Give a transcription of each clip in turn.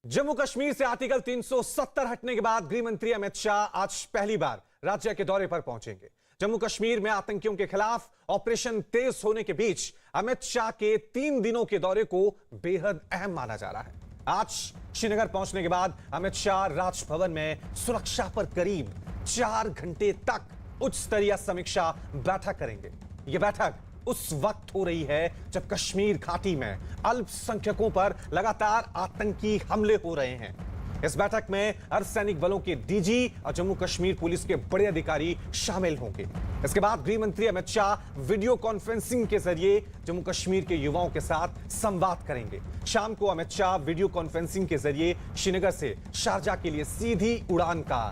जम्मू कश्मीर से आर्टिकल 370 हटने के बाद गृह मंत्री अमित शाह आज पहली बार राज्य के दौरे पर पहुंचेंगे। जम्मू कश्मीर में आतंकियों के खिलाफ ऑपरेशन तेज होने के बीच अमित शाह के 3 दिनों के दौरे को बेहद अहम माना जा रहा है। आज श्रीनगर पहुंचने के बाद अमित शाह राजभवन में सुरक्षा पर करीब 4 घंटे तक उच्च स्तरीय समीक्षा बैठक करेंगे। यह बैठक उस वक्त हो रही है जब कश्मीर घाटी में अल्पसंख्यकों पर लगातार आतंकी हमले हो रहे हैं। इस बैठक में अर्धसैनिक बलों के डीजी और जम्मू कश्मीर पुलिस के बड़े अधिकारी शामिल होंगे। इसके बाद गृह मंत्री अमित शाह वीडियो कॉन्फ्रेंसिंग के जरिए जम्मू कश्मीर के युवाओं के साथ संवाद करेंगे। शाम को अमित शाह वीडियो कॉन्फ्रेंसिंग के जरिए श्रीनगर से शारजाह के लिए सीधी उड़ान का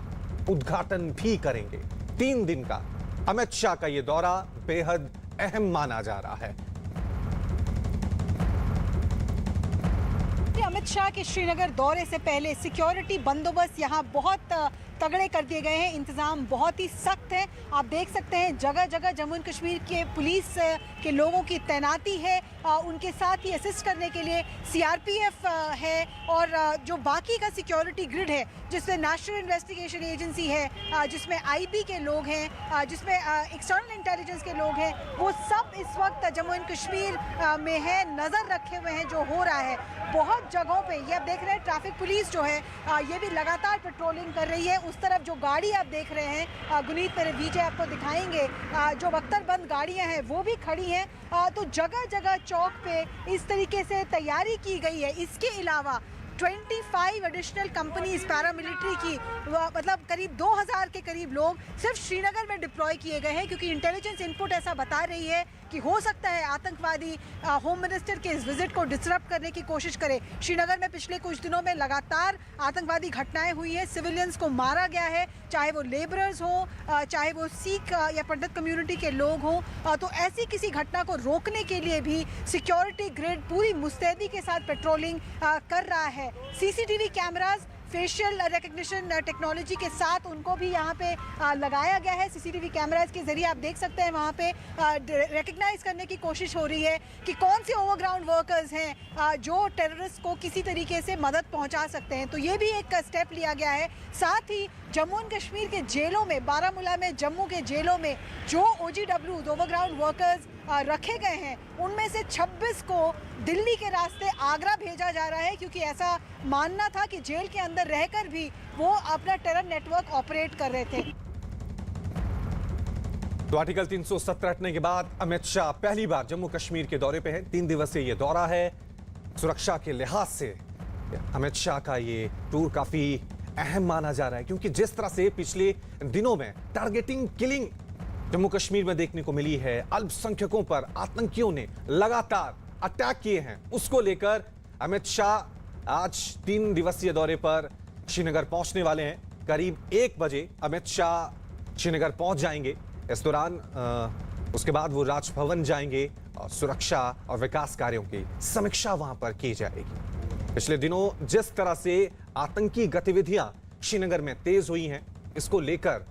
उद्घाटन भी करेंगे। 3 दिन का अमित शाह का यह दौरा बेहद अहम माना जा रहा है। अमित शाह के श्रीनगर दौरे से पहले सिक्योरिटी बंदोबस्त यहां बहुत तगड़े कर दिए गए हैं। इंतजाम बहुत ही सख्त है। आप देख सकते हैं जगह जगह जम्मू एंड कश्मीर के पुलिस के लोगों की तैनाती है। उनके साथ ही असिस्ट करने के लिए सीआरपीएफ है और जो बाकी का सिक्योरिटी ग्रिड है जिसमें नेशनल इन्वेस्टिगेशन एजेंसी है, जिसमें आईबी के लोग हैं, जिसमें एक्सटर्नल इंटेलिजेंस के लोग हैं, वो सब इस वक्त जम्मू एंड कश्मीर में है, नज़र रखे हुए हैं जो हो रहा है। बहुत जगहों पे ये आप देख रहे हैं ट्रैफिक पुलिस जो है ये भी लगातार पेट्रोलिंग कर रही है। उस तरफ जो गाड़ी आप देख रहे हैं गुनीत मेरे विजय आपको दिखाएंगे, जो बख्तरबंद गाड़ियां हैं वो भी खड़ी हैं। तो जगह जगह चौक पे इस तरीके से तैयारी की गई है। इसके अलावा 25 एडिशनल कंपनीज पैरामिलिट्री की मतलब करीब 2000 के करीब लोग सिर्फ श्रीनगर में डिप्लॉय किए गए हैं, क्योंकि इंटेलिजेंस इनपुट ऐसा बता रही है कि हो सकता है आतंकवादी होम मिनिस्टर के इस विजिट को डिसरप्ट करने की कोशिश करे। श्रीनगर में पिछले कुछ दिनों में लगातार आतंकवादी घटनाएं हुई है, सिविलियंस को मारा गया है, चाहे वो लेबरर्स हो, चाहे वो सिख या पंडित कम्युनिटी के लोग हों। तो ऐसी किसी घटना को रोकने के लिए भी सिक्योरिटी ग्रिड पूरी मुस्तैदी के साथ पेट्रोलिंग कर रहा है। CCTV cameras facial recognition technology के साथ उनको भी यहाँ पे लगाया गया है। सीसीटीवी कैमरास के जरिए आप देख सकते हैं वहाँ पे रिकग्नाइज करने की कोशिश हो रही है कि कौन से ओवरग्राउंड वर्कर्स हैं जो टेररिस्ट को किसी तरीके से मदद पहुँचा सकते हैं। तो ये भी एक स्टेप लिया गया है। साथ ही जम्मू एंड कश्मीर के जेलों में, बारामूला में, जम्मू के जेलों में जो OGWs ओवरग्राउंड वर्कर्स रखे गए हैं उनमें से 26 को दिल्ली के रास्ते आगरा भेजा जा रहा है, क्योंकि ऐसा मानना था कि जेल के अंदर रहकर भी वो अपना टेरर नेटवर्क ऑपरेट कर रहे थे। तो आर्टिकल 370 हटने के बाद अमित शाह पहली बार जम्मू कश्मीर के दौरे पे हैं। 3 दिवसीय ये दौरा है। सुरक्षा के लिहाज से अमित शाह का ये टूर काफी अहम माना जा रहा है, क्योंकि जिस तरह से पिछले दिनों में टारगेटिंग किलिंग जम्मू कश्मीर में देखने को मिली है, अल्पसंख्यकों पर आतंकियों ने लगातार अटैक किए हैं, उसको लेकर अमित शाह आज 3 दिवसीय दौरे पर श्रीनगर पहुंचने वाले हैं। करीब 1 बजे अमित शाह श्रीनगर पहुंच जाएंगे। इस दौरान उसके बाद वो राजभवन जाएंगे और सुरक्षा और विकास कार्यों की समीक्षा वहां पर की जाएगी। पिछले दिनों जिस तरह से आतंकी गतिविधियां श्रीनगर में तेज हुई हैं, इसको लेकर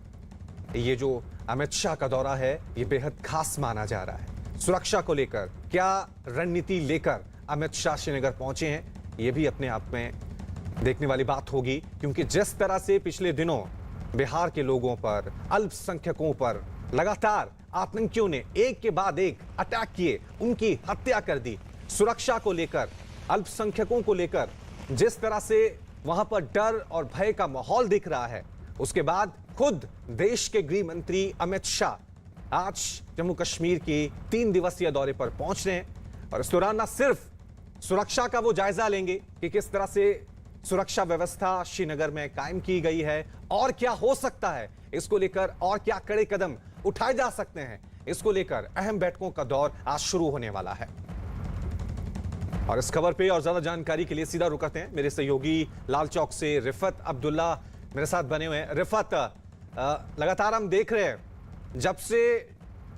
ये जो अमित शाह का दौरा है ये बेहद खास माना जा रहा है। सुरक्षा को लेकर क्या रणनीति लेकर अमित शाह श्रीनगर पहुंचे हैं, ये भी अपने आप में देखने वाली बात होगी, क्योंकि जिस तरह से पिछले दिनों बिहार के लोगों पर, अल्पसंख्यकों पर लगातार आतंकियों ने एक के बाद एक अटैक किए, उनकी हत्या कर दी। सुरक्षा को लेकर, अल्पसंख्यकों को लेकर जिस तरह से वहां पर डर और भय का माहौल दिख रहा है, उसके बाद खुद देश के गृह मंत्री अमित शाह आज जम्मू कश्मीर के 3 दिवसीय दौरे पर पहुंच रहे हैं और इस दौरान न सिर्फ सुरक्षा का वो जायजा लेंगे कि किस तरह से सुरक्षा व्यवस्था श्रीनगर में कायम की गई है और क्या हो सकता है, इसको लेकर और क्या कड़े कदम उठाए जा सकते हैं, इसको लेकर अहम बैठकों का दौर आज शुरू होने वाला है। और इस खबर पे और ज्यादा जानकारी के लिए सीधा रुक करते हैं मेरे सहयोगी लाल चौक से रिफत अब्दुल्ला मेरे साथ बने हुए हैं। रिफत, लगातार हम देख रहे हैं जब से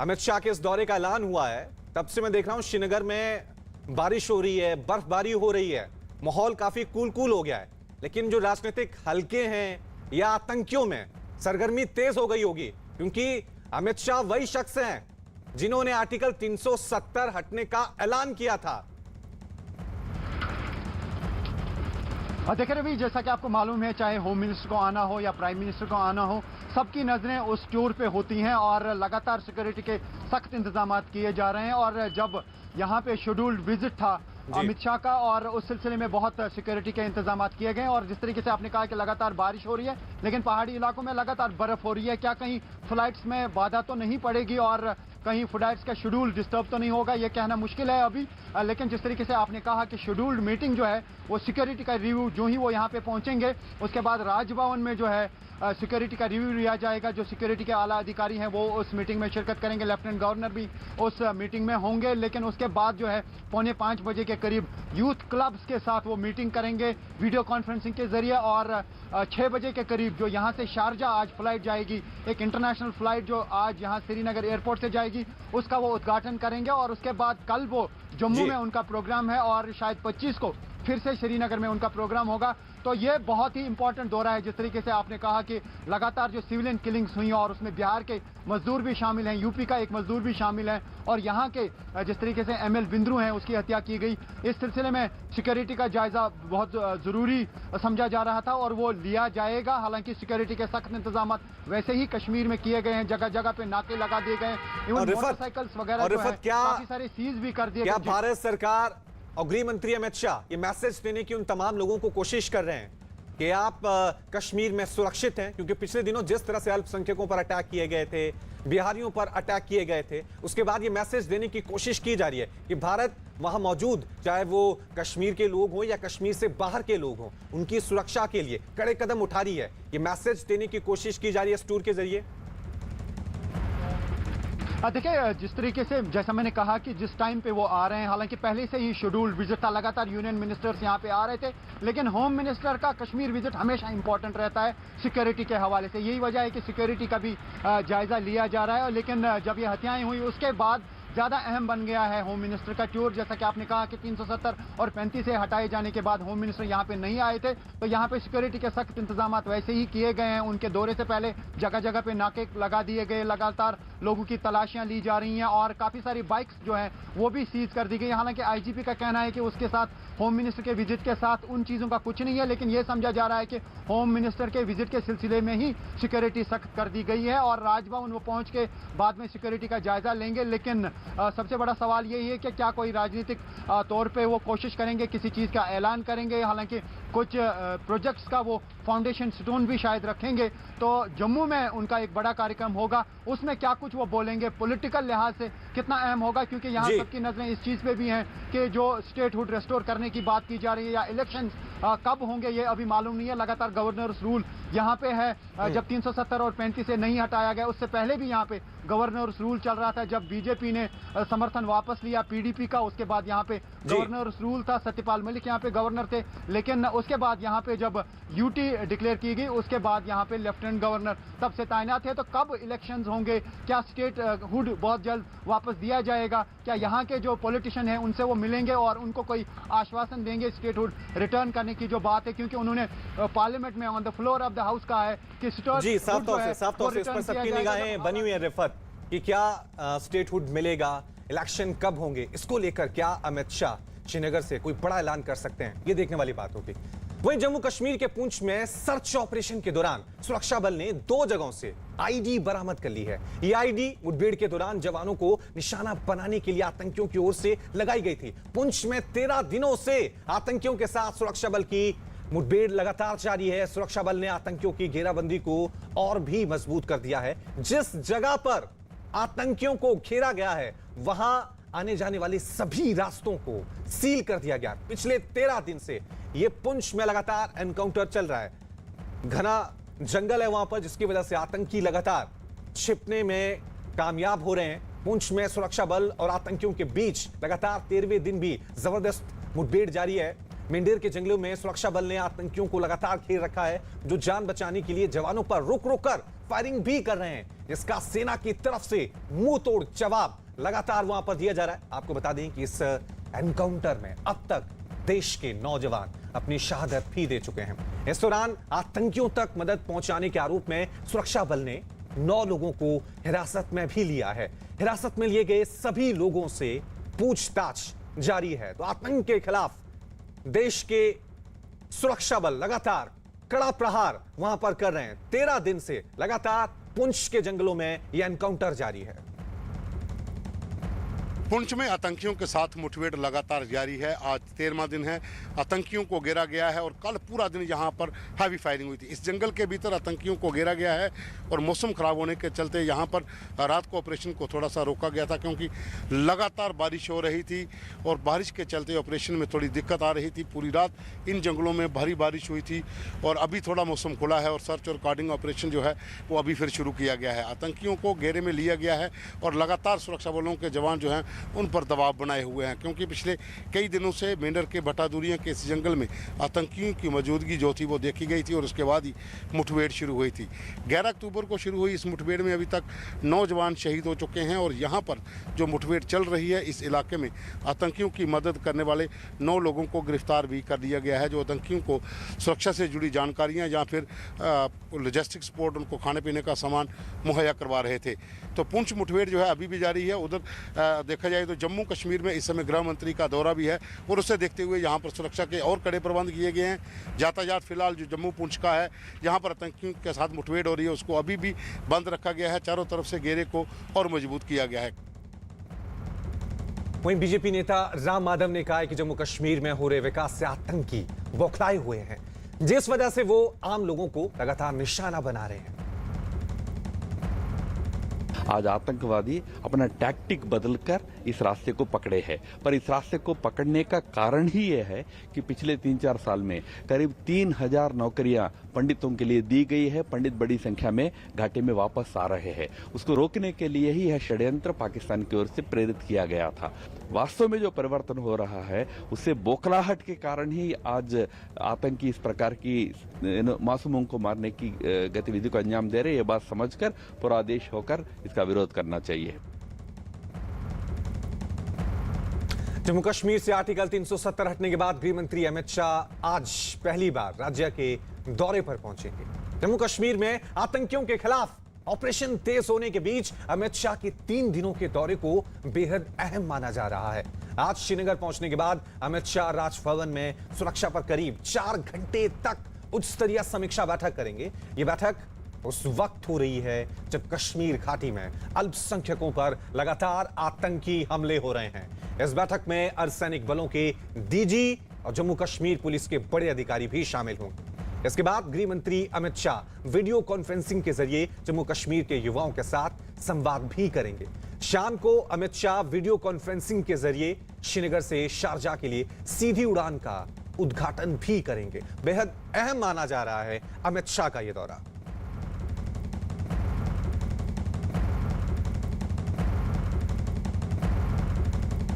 अमित शाह के इस दौरे का ऐलान हुआ है तब से मैं देख रहा हूं श्रीनगर में बारिश हो रही है, बर्फबारी हो रही है, माहौल काफी कूल हो गया है, लेकिन जो राजनीतिक हलके हैं या आतंकियों में सरगर्मी तेज हो गई होगी, क्योंकि अमित शाह वही शख्स हैं जिन्होंने आर्टिकल 370 हटने का ऐलान किया था। देखिए रवि, जैसा कि आपको मालूम है, चाहे होम मिनिस्टर को आना हो या प्राइम मिनिस्टर को आना हो, सबकी नज़रें उस टूर पे होती हैं और लगातार सिक्योरिटी के सख्त इंतजाम किए जा रहे हैं। और जब यहाँ पे शेड्यूल्ड विजिट था अमित शाह का, और उस सिलसिले में बहुत सिक्योरिटी के इंतजाम किए गए। और जिस तरीके से आपने कहा कि लगातार बारिश हो रही है, लेकिन पहाड़ी इलाकों में लगातार बर्फ हो रही है, क्या कहीं फ्लाइट्स में बाधा तो नहीं पड़ेगी और कहीं फ्लाइट्स का शेड्यूल डिस्टर्ब तो नहीं होगा, ये कहना मुश्किल है अभी। लेकिन जिस तरीके से आपने कहा कि शेड्यूल्ड मीटिंग जो है वो सिक्योरिटी का रिव्यू, जो ही वो यहाँ पे पहुंचेंगे उसके बाद राजभवन में जो है सिक्योरिटी का रिव्यू लिया जाएगा। जो सिक्योरिटी के आला अधिकारी हैं वो उस मीटिंग में शिरकत करेंगे, लेफ्टिनेंट गवर्नर भी उस मीटिंग में होंगे। लेकिन उसके बाद जो है 4:45 बजे के करीब यूथ क्लब्स के साथ वो मीटिंग करेंगे वीडियो कॉन्फ्रेंसिंग के जरिए। और 6 बजे के करीब जो यहाँ से शारजा आज फ्लाइट जाएगी, एक इंटरनेशनल फ्लाइट जो आज यहाँ श्रीनगर एयरपोर्ट से जाएगी, उसका वो उद्घाटन करेंगे। और उसके बाद कल वो जम्मू में उनका प्रोग्राम है और शायद 25 को फिर से श्रीनगर में उनका प्रोग्राम होगा। तो ये बहुत ही इंपॉर्टेंट दौरा है। जिस तरीके से आपने कहा कि लगातार जो सिविलियन किलिंग्स हुई और उसमें बिहार के मजदूर भी शामिल हैं, यूपी का एक मजदूर भी शामिल है, और यहाँ के जिस तरीके से ML बिंद्रू हैं उसकी हत्या की गई, इस सिलसिले में सिक्योरिटी का जायजा बहुत जरूरी समझा जा रहा था और वो लिया जाएगा। हालांकि सिक्योरिटी के सख्त इंतजाम वैसे ही कश्मीर में किए गए हैं, जगह जगह पे नाके लगा दिए गए, इवन मोटरसाइकिल्स वगैरह जो है काफी सारे सीज भी कर दिए गए। भारत सरकार और गृह मंत्री अमित शाह ये मैसेज देने की उन तमाम लोगों को कोशिश कर रहे हैं कि आप कश्मीर में सुरक्षित हैं, क्योंकि पिछले दिनों जिस तरह से अल्पसंख्यकों पर अटैक किए गए थे, बिहारियों पर अटैक किए गए थे, उसके बाद ये मैसेज देने की कोशिश की जा रही है कि भारत वहां मौजूद, चाहे वो कश्मीर के लोग हों या कश्मीर से बाहर के लोग हों, उनकी सुरक्षा के लिए कड़े कदम उठा रही है। ये मैसेज देने की कोशिश की जा रही है इस टूर के जरिए। देखिए, जिस तरीके से जैसा मैंने कहा कि जिस टाइम पे वो आ रहे हैं, हालांकि पहले से ही शेड्यूल्ड विजिट था, लगातार यूनियन मिनिस्टर्स यहाँ पे आ रहे थे, लेकिन होम मिनिस्टर का कश्मीर विजिट हमेशा इंपॉर्टेंट रहता है सिक्योरिटी के हवाले से। यही वजह है कि सिक्योरिटी का भी जायजा लिया जा रहा है। लेकिन जब ये हत्याएं हुई उसके बाद ज़्यादा अहम बन गया है होम मिनिस्टर का टूर। जैसा कि आपने कहा कि 370 और 35 से हटाए जाने के बाद होम मिनिस्टर यहाँ पे नहीं आए थे, तो यहाँ पे सिक्योरिटी के सख्त इंतजाम वैसे ही किए गए हैं। उनके दौरे से पहले जगह जगह पे नाके लगा दिए गए, लगातार लोगों की तलाशियां ली जा रही हैं और काफ़ी सारी बाइक्स जो हैं वो भी सीज कर दी गई। हालांकि IGP का कहना है कि उसके साथ होम मिनिस्टर के विजिट के साथ उन चीज़ों का कुछ नहीं है, लेकिन ये समझा जा रहा है कि होम मिनिस्टर के विजिट के सिलसिले में ही सिक्योरिटी सख्त कर दी गई है और राजभवन वो पहुँच के बाद में सिक्योरिटी का जायजा लेंगे। लेकिन सबसे बड़ा सवाल यही है कि क्या कोई राजनीतिक तौर पे वो कोशिश करेंगे, किसी चीज़ का ऐलान करेंगे। हालांकि कुछ प्रोजेक्ट्स का वो फाउंडेशन स्टोन भी शायद रखेंगे। तो जम्मू में उनका एक बड़ा कार्यक्रम होगा, उसमें क्या कुछ वो बोलेंगे, पॉलिटिकल लिहाज से कितना अहम होगा, क्योंकि यहाँ सबकी नजरें इस चीज़ पे भी हैं कि जो स्टेटहुड रेस्टोर करने की बात की जा रही है या इलेक्शन कब होंगे ये अभी मालूम नहीं है। लगातार गवर्नर्स रूल यहाँ पे है, जब 370 और 35 से नहीं हटाया गया, उससे पहले भी यहाँ पे गवर्नर्स रूल चल रहा था। जब बीजेपी ने समर्थन वापस लिया PDP का, उसके बाद यहाँ पे गवर्नर्स रूल था, सत्यपाल मलिक यहाँ पे गवर्नर थे। लेकिन उसके बाद यहाँ पे जब UT डिक्लेयर की गई, उसके बाद यहाँ पे लेफ्टिनेंट गवर्नर तब से तैनात है। तो कब इलेक्शंस होंगे, क्या स्टेट हुड बहुत जल्द वापस दिया जाएगा, क्या यहाँ के जो पॉलिटिशियन हैं उनसे वो मिलेंगे और उनको कोई आश्वासन देंगे स्टेट हुड रिटर्न करने की जो बात है, क्योंकि उन्होंने पार्लियामेंट में on the floor of the house कहा है कि साफ तौर से इस पर सबकी निगाहें बनी हुई है रिफत कि क्या स्टेटहुड मिलेगा, इलेक्शन कब होंगे, इसको लेकर क्या अमित शाह श्रीनगर से कोई बड़ा ऐलान कर सकते हैं, ये देखने वाली बात होगी। वहीं जम्मू कश्मीर के पुंछ में सर्च ऑपरेशन के दौरान सुरक्षा बल ने 2 जगहों से ID बरामद कर ली है। ये ID मुठभेड़ के दौरान जवानों को निशाना बनाने के लिए आतंकियों की ओर से लगाई गई थी। पुंछ में 13 दिनों से आतंकियों के साथ सुरक्षा बल की मुठभेड़ लगातार जारी है। सुरक्षा बल ने आतंकियों की घेराबंदी को और भी मजबूत कर दिया है। जिस जगह पर आतंकियों को घेरा गया है वहां आने जाने वाले सभी रास्तों को सील कर दिया गया। पिछले 13 दिन से यह पुंछ में लगातार एनकाउंटर चल रहा है। घना जंगल है वहां पर, जिसकी वजह से आतंकी लगातार छिपने में कामयाब हो रहे हैं। पुंछ में सुरक्षा बल और आतंकियों के बीच लगातार 13वें दिन भी जबरदस्त मुठभेड़ जारी है। मेंढेर के जंगलों में सुरक्षा बल ने आतंकियों को लगातार घेर रखा है, जो जान बचाने के लिए जवानों पर रुक रुक कर फायरिंग भी कर रहे हैं, जिसका सेना की तरफ से मुंह तोड़ जवाब लगातार वहां पर दिया जा रहा है। आपको बता दें कि इस एनकाउंटर में अब तक देश के नौजवान अपनी शहादत भी दे चुके हैं। इस दौरान आतंकियों तक मदद पहुंचाने के आरोप में सुरक्षा बल ने 9 लोगों को हिरासत में भी लिया है। हिरासत में लिए गए सभी लोगों से पूछताछ जारी है। तो आतंक के खिलाफ देश के सुरक्षा बल लगातार कड़ा प्रहार वहां पर कर रहे हैं। 13 दिन से लगातार पुंछ के जंगलों में यह एनकाउंटर जारी है। पुंछ में आतंकियों के साथ मुठभेड़ लगातार जारी है। आज 13वां दिन है। आतंकियों को घेरा गया है और कल पूरा दिन यहां पर हैवी फायरिंग हुई थी। इस जंगल के भीतर आतंकियों को घेरा गया है और मौसम खराब होने के चलते यहां पर रात को ऑपरेशन को थोड़ा सा रोका गया था, क्योंकि लगातार बारिश हो रही थी और बारिश के चलते ऑपरेशन में थोड़ी दिक्कत आ रही थी। पूरी रात इन जंगलों में भारी बारिश हुई थी और अभी थोड़ा मौसम खुला है और सर्च और रिकॉर्डिंग ऑपरेशन जो है वो अभी फिर शुरू किया गया है। आतंकियों को घेरे में लिया गया है और लगातार सुरक्षा बलों के जवान जो हैं उन पर दबाव बनाए हुए हैं, क्योंकि पिछले कई दिनों से मेंढर के भटादुरिया के इस जंगल में आतंकियों की मौजूदगी जो थी वो देखी गई थी और उसके बाद ही मुठभेड़ शुरू हुई थी। 11 अक्टूबर को शुरू हुई इस मुठभेड़ में अभी तक 9 जवान शहीद हो चुके हैं और यहाँ पर जो मुठभेड़ चल रही है इस इलाके में आतंकियों की मदद करने वाले 9 लोगों को गिरफ्तार भी कर लिया गया है, जो आतंकियों को सुरक्षा से जुड़ी जानकारियाँ या फिर लॉजिस्टिक सपोर्ट, उनको खाने पीने का सामान मुहैया करवा रहे थे। तो पुंछ मुठभेड़ जो है अभी भी जारी है। उधर देखा जाए तो जम्मू कश्मीर में इस समय गृह मंत्री का दौरा भी है और उसे देखते हुए यहाँ पर सुरक्षा के और कड़े प्रबंध किए गए हैं। यातायात फिलहाल जो जम्मू पुंछ का है, यहाँ पर आतंकियों के साथ मुठभेड़ हो रही है, उसको अभी भी बंद रखा गया है। चारों तरफ से घेरे को और मजबूत किया गया है। वहीं बीजेपी नेता राम माधव ने कहा है कि जम्मू कश्मीर में हो रहे विकास से आतंकी बौखलाए हुए हैं, जिस वजह से वो आम लोगों को लगातार निशाना बना रहे हैं। आज आतंकवादी अपना टैक्टिक बदलकर इस रास्ते को पकड़े हैं, पर इस रास्ते को पकड़ने का कारण ही यह है कि पिछले 3-4 साल में करीब 3000 नौकरियां पंडितों के लिए दी गई है। पंडित बड़ी संख्या में घाटी में वापस आ रहे हैं। उसको रोकने के लिए ही यह षड्यंत्र पाकिस्तान की ओर से प्रेरित किया गया था। वास्तव में जो परिवर्तन हो रहा है उससे बौखलाहट के कारण ही आज आतंकी इस प्रकार की मासूमों को मारने की गतिविधि को अंजाम दे रहे। ये बात समझकर पूरा देश होकर इसका विरोध करना चाहिए। जम्मू कश्मीर से आर्टिकल 370 हटने के बाद गृह मंत्री अमित शाह आज पहली बार राज्य के दौरे पर पहुंचेंगे। जम्मू कश्मीर में आतंकियों के खिलाफ ऑपरेशन तेज होने के बीच अमित शाह के 3 दिनों के दौरे को बेहद अहम माना जा रहा है। आज श्रीनगर पहुंचने के बाद अमित शाह राजभवन में सुरक्षा पर करीब 4 घंटे तक उच्च स्तरीय समीक्षा बैठक करेंगे। यह बैठक उस वक्त हो रही है जब कश्मीर घाटी में अल्पसंख्यकों पर लगातार आतंकी हमले हो रहे हैं। इस बैठक में अर्धसैनिक बलों के डीजी और जम्मू कश्मीर पुलिस के बड़े अधिकारी भी शामिल होंगे। इसके बाद गृह मंत्री अमित शाह वीडियो कॉन्फ्रेंसिंग के जरिए जम्मू कश्मीर के युवाओं के साथ संवाद भी करेंगे। शाम को अमित शाह वीडियो कॉन्फ्रेंसिंग के जरिए श्रीनगर से शारजाह के लिए सीधी उड़ान का उद्घाटन भी करेंगे। बेहद अहम माना जा रहा है अमित शाह का यह दौरा।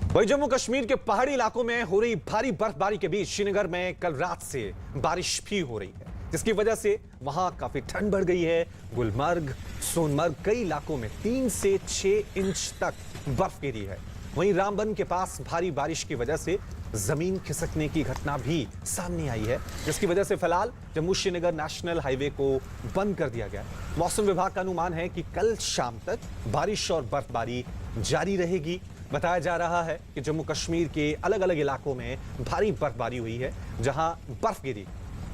वही जम्मू कश्मीर के पहाड़ी इलाकों में हो रही भारी बर्फबारी के बीच श्रीनगर में कल रात से बारिश भी हो रही है, जिसकी वजह से वहां काफी ठंड बढ़ गई है। गुलमर्ग, सोनमर्ग कई इलाकों में 3 से 6 इंच तक बर्फ गिरी है। वहीं रामबन के पास भारी बारिश की वजह से जमीन खिसकने की घटना भी सामने आई है, जिसकी वजह से फिलहाल जम्मू श्रीनगर नेशनल हाईवे को बंद कर दिया गया है। मौसम विभाग का अनुमान है कि कल शाम तक बारिश और बर्फबारी जारी रहेगी। बताया जा रहा है कि जम्मू कश्मीर के अलग अलग इलाकों में भारी बर्फबारी हुई है, जहां बर्फ गिरी।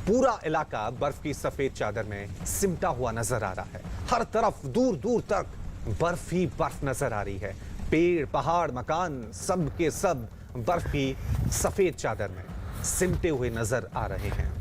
पूरा इलाका बर्फ की सफेद चादर में सिमटा हुआ नजर आ रहा है। हर तरफ दूर दूर तक बर्फ ही बर्फ नजर आ रही है। पेड़, पहाड़, मकान सब के सब बर्फ की सफेद चादर में सिमटे हुए नजर आ रहे हैं।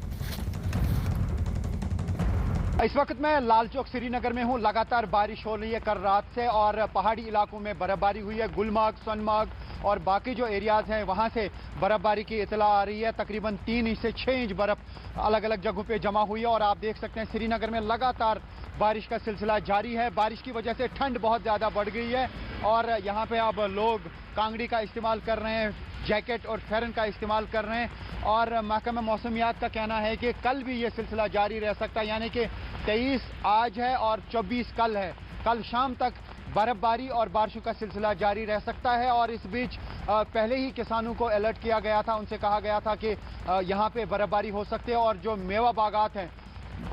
इस वक्त मैं लाल चौक श्रीनगर में हूं। लगातार बारिश हो रही है कल रात से और पहाड़ी इलाकों में बर्फबारी हुई है। गुलमर्ग, सोनमर्ग और बाकी जो एरियाज हैं वहां से बर्फबारी की इतला आ रही है। तकरीबन 3 इंच से 6 इंच बर्फ अलग अलग जगहों पे जमा हुई है और आप देख सकते हैं श्रीनगर में लगातार बारिश का सिलसिला जारी है। बारिश की वजह से ठंड बहुत ज़्यादा बढ़ गई है और यहाँ पे अब लोग कांगड़ी का इस्तेमाल कर रहे हैं, जैकेट और फेरन का इस्तेमाल कर रहे हैं और महकमा मौसमियात का कहना है कि कल भी ये सिलसिला जारी रह सकता है, यानी कि 23 आज है और 24 कल है। कल शाम तक बर्फबारी और बारिशों का सिलसिला जारी रह सकता है और इस बीच पहले ही किसानों को अलर्ट किया गया था। उनसे कहा गया था कि यहाँ पे बर्फबारी हो सकती है और जो मेवा बागात हैं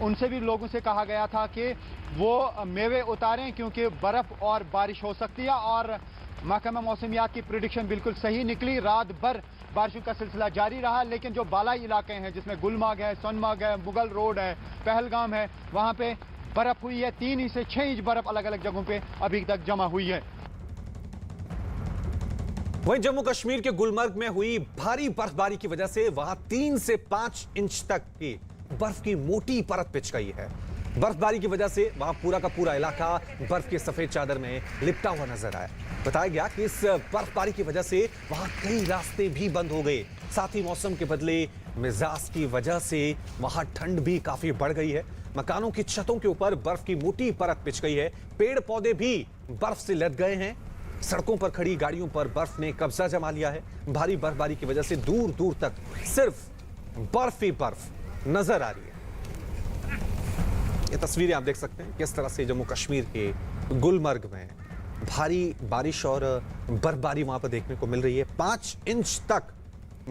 उनसे भी लोगों से कहा गया था कि वो मेवे उतारें क्योंकि बर्फ और बारिश हो सकती है और महकमा मौसमियात की प्रिडिक्शन बिल्कुल सही निकली। रात भर बारिशों का सिलसिला जारी रहा, लेकिन जो बालाई इलाके हैं जिसमें गुलमर्ग है, सोनमर्ग है, मुगल रोड है, पहलगाम है, वहां पे बर्फ हुई है। 3 से 6 इंच बर्फ अलग अलग जगहों पे अभी तक जमा हुई है। वहीं जम्मू कश्मीर के गुलमर्ग में हुई भारी बर्फबारी की वजह से वहां 3 से 5 इंच तक की बर्फ की मोटी परत बिछ गई है। बर्फबारी की वजह से वहां पूरा का पूरा इलाका बर्फ की सफेद चादर में लिपटा हुआ नजर आया। बताया गया कि इस बर्फबारी की वजह से वहां कई रास्ते भी बंद हो गए। साथ ही मौसम के बदले मिजाज की वजह से वहां ठंड भी काफी बढ़ गई है। मकानों की छतों के ऊपर बर्फ की मोटी परत बिछ गई है। पेड़ पौधे भी बर्फ से लद गए हैं। सड़कों पर खड़ी गाड़ियों पर बर्फ ने कब्जा जमा लिया है। भारी बर्फबारी की वजह से दूर दूर तक सिर्फ बर्फ ही बर्फ नजर आ रही है। ये तस्वीरें आप देख सकते हैं किस तरह से जम्मू कश्मीर के गुलमर्ग में भारी बारिश और बर्फबारी वहां पर देखने को मिल रही है। 5 इंच तक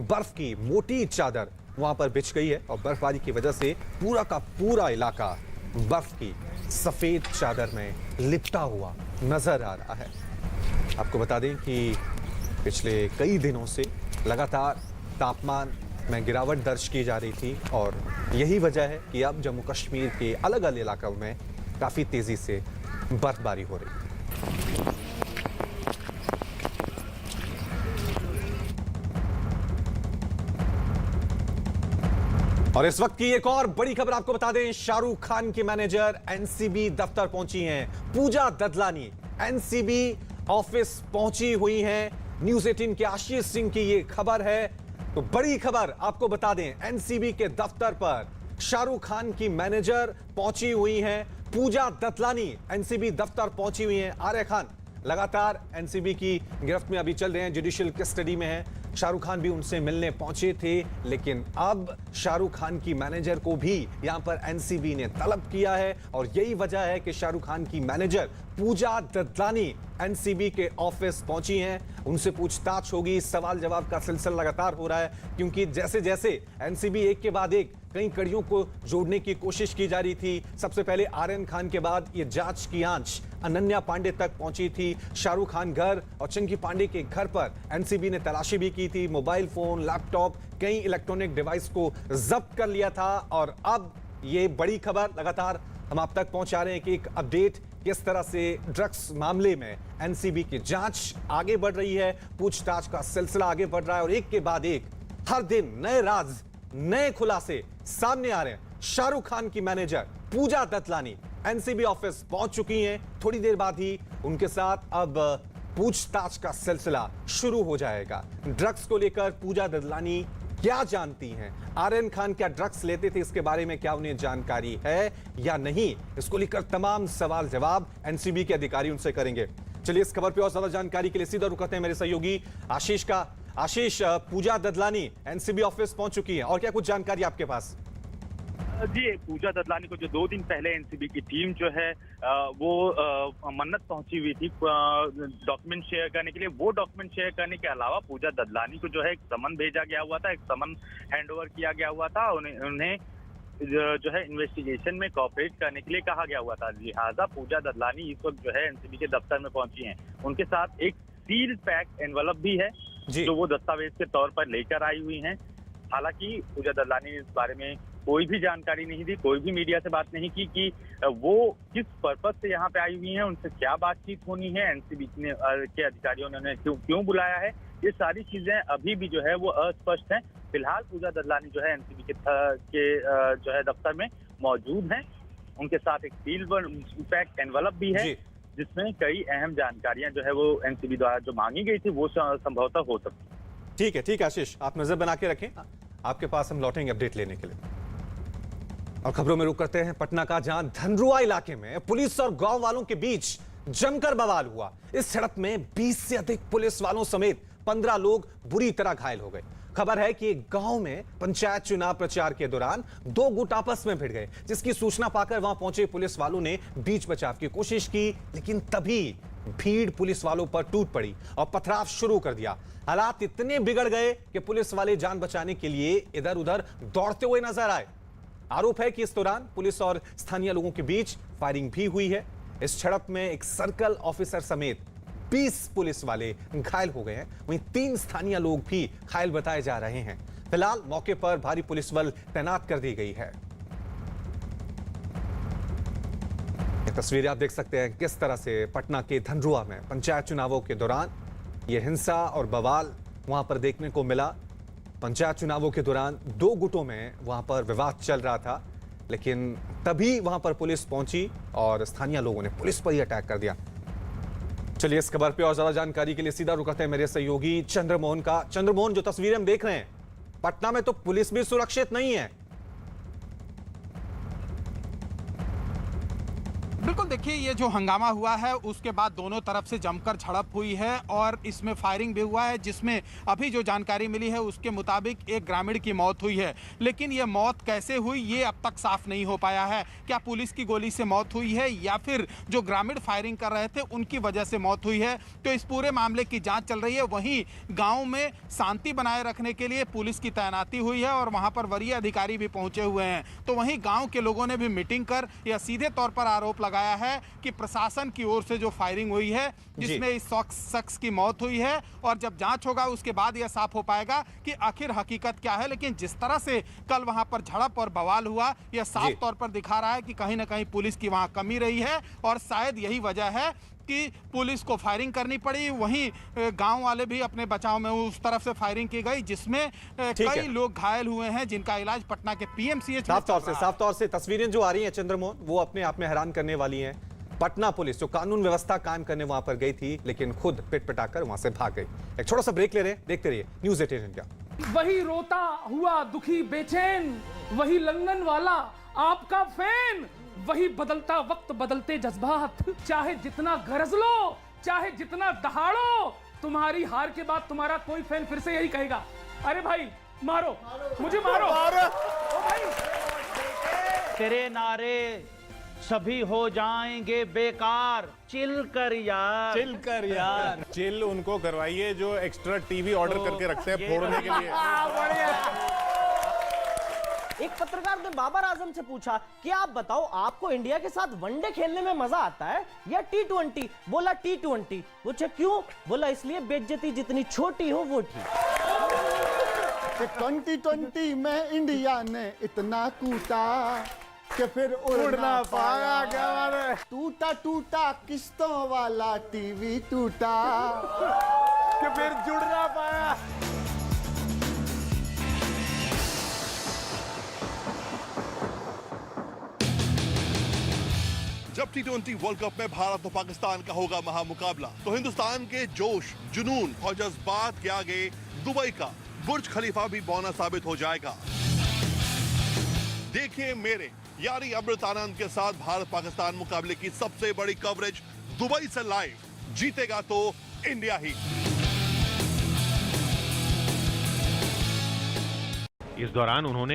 बर्फ की मोटी चादर वहां पर बिछ गई है और बर्फबारी की वजह से पूरा का पूरा इलाका बर्फ की सफेद चादर में लिपटा हुआ नजर आ रहा है। आपको बता दें कि पिछले कई दिनों से लगातार तापमान में गिरावट दर्ज की जा रही थी और यही वजह है कि अब जम्मू कश्मीर के अलग अलग इलाकों में काफी तेजी से बर्फबारी हो रही है। और इस वक्त की एक और बड़ी खबर आपको बता दें, शाहरुख खान की मैनेजर एनसीबी दफ्तर पहुंची हैं। पूजा ददलानी एनसीबी ऑफिस पहुंची हुई हैं। न्यूज 18 के आशीष सिंह की ये खबर है। तो बड़ी खबर आपको बता दें, एनसीबी के दफ्तर पर शाहरुख खान की मैनेजर पहुंची हुई हैं। पूजा ददलानी एनसीबी दफ्तर पहुंची हुई हैं। आर्य खान लगातार एनसीबी की गिरफ्त में अभी चल रहे हैं, जुडिशियल कस्टडी में हैं। शाहरुख खान भी उनसे मिलने पहुंचे थे, लेकिन अब शाहरुख खान की मैनेजर को भी यहां पर एनसीबी ने तलब किया है और यही वजह है कि शाहरुख खान की मैनेजर पूजा ददलानी एनसीबी के ऑफिस पहुंची हैं। उनसे पूछताछ होगी। सवाल जवाब का सिलसिला लगातार हो रहा है, क्योंकि जैसे जैसे एनसीबी एक के बाद एक कई कड़ियों को जोड़ने की कोशिश की जा रही थी। सबसे पहले आर्यन खान के बाद ये जांच की आंच अनन्या पांडे तक पहुंची थी। शाहरुख खान घर और चंकी पांडे के घर पर एनसीबी ने तलाशी भी की थी। मोबाइल फोन, लैपटॉप, कई इलेक्ट्रॉनिक डिवाइस को जब्त कर लिया था। और अब ये बड़ी खबर लगातार हम आप तक पहुंचा रहे हैं कि एक अपडेट किस तरह से ड्रग्स मामले में एनसीबी की जांच आगे बढ़ रही है, पूछताछ का सिलसिला आगे बढ़ रहा है और एक के बाद एक हर दिन नए राज, नए खुलासे सामने आ रहे हैं। शाहरुख खान की मैनेजर पूजा ददलानी एनसीबी ऑफिस पहुंच चुकी हैं। थोड़ी देर बाद ही उनके साथ अब पूछताछ का सिलसिला शुरू हो जाएगा। ड्रग्स को लेकर पूजा ददलानी क्या जानती हैं, आर्यन खान क्या ड्रग्स लेते थे, इसके बारे में क्या उन्हें जानकारी है या नहीं, इसको लेकर तमाम सवाल जवाब एनसीबी के अधिकारी उनसे करेंगे। चलिए इस खबर पे और ज्यादा जानकारी के लिए सीधा रुक करते हैं मेरे सहयोगी आशीष का। आशीष, पूजा ददलानी एनसीबी ऑफिस पहुंच चुकी है और क्या कुछ जानकारी आपके पास? जी, पूजा ददलानी को जो 2 दिन पहले एनसीबी की टीम जो है वो मन्नत पहुंची हुई थी डॉक्यूमेंट शेयर करने के लिए। वो डॉक्यूमेंट शेयर करने के अलावा पूजा ददलानी को जो है एक समन भेजा गया हुआ था, एक समन हैंडओवर किया गया हुआ था। उन्हें जो है इन्वेस्टिगेशन में कोऑपरेट करने के लिए कहा गया हुआ था। लिहाजा पूजा ददलानी इस वक्त जो है एनसीबी के दफ्तर में पहुंची हैं। उनके साथ एक सील पैक एनवलप भी है जो वो दस्तावेज के तौर पर लेकर आई हुई हैं। हालांकि पूजा ददलानी ने इस बारे में कोई भी जानकारी नहीं दी, कोई भी मीडिया से बात नहीं की कि वो किस पर्पस से यहाँ पे आई हुई हैं, उनसे क्या बातचीत होनी है, एनसीबी के अधिकारियों ने उन्हें क्यों बुलाया है। ये सारी चीजें अभी भी जो है वो अस्पष्ट हैं। फिलहाल पूजा ददलानी जो है एनसीबी के जो है दफ्तर में मौजूद हैं। उनके साथ एक सील पैक एनवलप भी है जिसमें कई अहम जानकारियां जो है वो एनसीबी द्वारा जो मांगी गई थी वो संभवतः हो सकती। ठीक है आशीष, आप नजर बना के रखें, आपके पास हम लौटेंगे अपडेट लेने के लिए। और खबरों में रुक करते हैं पटना का, जहां धनरुआ इलाके में पुलिस और गांव वालों के बीच जमकर बवाल हुआ। इस झड़प में 20 से अधिक पुलिस वालों समेत 15 लोग बुरी तरह घायल हो गए। खबर है कि एक गांव में पंचायत चुनाव प्रचार के दौरान 2 गुट आपस में भिड़ गए, जिसकी सूचना पाकर वहां पहुंचे पुलिस वालों ने बीच बचाव की कोशिश की, लेकिन तभी भीड़ पुलिस वालों पर टूट पड़ी और पथराव शुरू कर दिया। हालात इतने बिगड़ गए कि पुलिस वाले जान बचाने के लिए इधर उधर दौड़ते हुए नजर आए। आरोप है कि इस दौरान पुलिस और स्थानीय लोगों के बीच फायरिंग भी हुई है। इस झड़प में एक सर्कल ऑफिसर समेत 20 पुलिस वाले घायल हो गए हैं, वहीं 3 स्थानीय लोग भी घायल बताए जा रहे हैं। फिलहाल मौके पर भारी पुलिस बल तैनात कर दी गई है। ये तस्वीरें आप देख सकते हैं किस तरह से पटना के धनरुआ में पंचायत चुनावों के दौरान यह हिंसा और बवाल वहां पर देखने को मिला। पंचायत चुनावों के दौरान 2 गुटों में वहां पर विवाद चल रहा था, लेकिन तभी वहां पर पुलिस पहुंची और स्थानीय लोगों ने पुलिस पर ही अटैक कर दिया। चलिए इस खबर पे और ज्यादा जानकारी के लिए सीधा रुक करते हैं मेरे सहयोगी चंद्रमोहन का। चंद्रमोहन, जो तस्वीरें हम देख रहे हैं, पटना में तो पुलिस भी सुरक्षित नहीं है। बिल्कुल, देखिए ये जो हंगामा हुआ है उसके बाद दोनों तरफ से जमकर झड़प हुई है और इसमें फायरिंग भी हुआ है, जिसमें अभी जो जानकारी मिली है उसके मुताबिक एक ग्रामीण की मौत हुई है। लेकिन ये मौत कैसे हुई ये अब तक साफ नहीं हो पाया है। क्या पुलिस की गोली से मौत हुई है या फिर जो ग्रामीण फायरिंग कर रहे थे उनकी वजह से मौत हुई है, तो इस पूरे मामले की जाँच चल रही है। वहीं गाँव में शांति बनाए रखने के लिए पुलिस की तैनाती हुई है और वहाँ पर वरीय अधिकारी भी पहुँचे हुए हैं। तो वहीं गाँव के लोगों ने भी मीटिंग कर या सीधे तौर पर आरोप लगाया है कि प्रशासन की ओर से जो फायरिंग हुई है जिसमें इस शख्स की मौत हुई है, और जब जांच होगा उसके बाद यह साफ हो पाएगा कि आखिर हकीकत क्या है। लेकिन जिस तरह से कल वहां पर झड़प और बवाल हुआ, यह साफ तौर पर दिखा रहा है कि कहीं ना कहीं पुलिस की वहां कमी रही है और शायद यही वजह है कि पुलिस को फायरिंग करनी पड़ी। वहीं गांव वाले भी अपने बचाव में उस तरफ से फायरिंग की गई, जिसमें कई लोग घायल हुए हैं जिनका इलाज पटना के पीएमसीएच में साफ तौर से तस्वीरें जो आ रही हैं चंद्रमोहन, वो अपने आप में हैरान करने वाली हैं। पटना पुलिस जो कानून व्यवस्था कायम करने वहां पर गई थी, लेकिन खुद पिट पिटाकर वहां से भाग गई। एक छोटा सा ब्रेक ले रहे हैं, देखते रहिए न्यूज़ 18 इंडिया। वही रोता हुआ दुखी बेचैन, वही लंदन वाला आपका फैन, वही बदलता वक्त बदलते जज्बात। चाहे जितना गरज लो, चाहे जितना दहाड़ो, तुम्हारी हार के बाद तुम्हारा कोई फैन फिर से यही कहेगा, अरे भाई मारो, मुझे मारो, ओ भाई। तेरे नारे सभी हो जाएंगे बेकार, चिल कर यार, चिल कर यार। चिल उनको करवाइए जो एक्स्ट्रा टीवी ऑर्डर करके रखते हैं फोड़ने के लिए। एक पत्रकार ने बाबर आजम से पूछा कि आप बताओ, आपको इंडिया के साथ वनडे खेलने में मजा आता है या T20? बोला T20। पूछा क्यों? बोला इसलिए बेइज्जती जितनी छोटी हो वो ठीक। 2020 में इंडिया ने इतना कूटा कि फिर उड़ना पाया। क्या टूटा टूटा किस्तों वाला टीवी टूटा कि फिर जुड़ ना पाया। जब T20 वर्ल्ड कप में भारत और पाकिस्तान का होगा महामुकाबला, तो हिंदुस्तान के जोश, जुनून और जज्बात के आगे दुबई का बुर्ज खलीफा भी बौना साबित हो जाएगा। देखिए मेरे यारी अमृत आनंद के साथ भारत पाकिस्तान मुकाबले की सबसे बड़ी कवरेज दुबई से लाइव। जीतेगा तो इंडिया ही। इस दौरान उन्होंने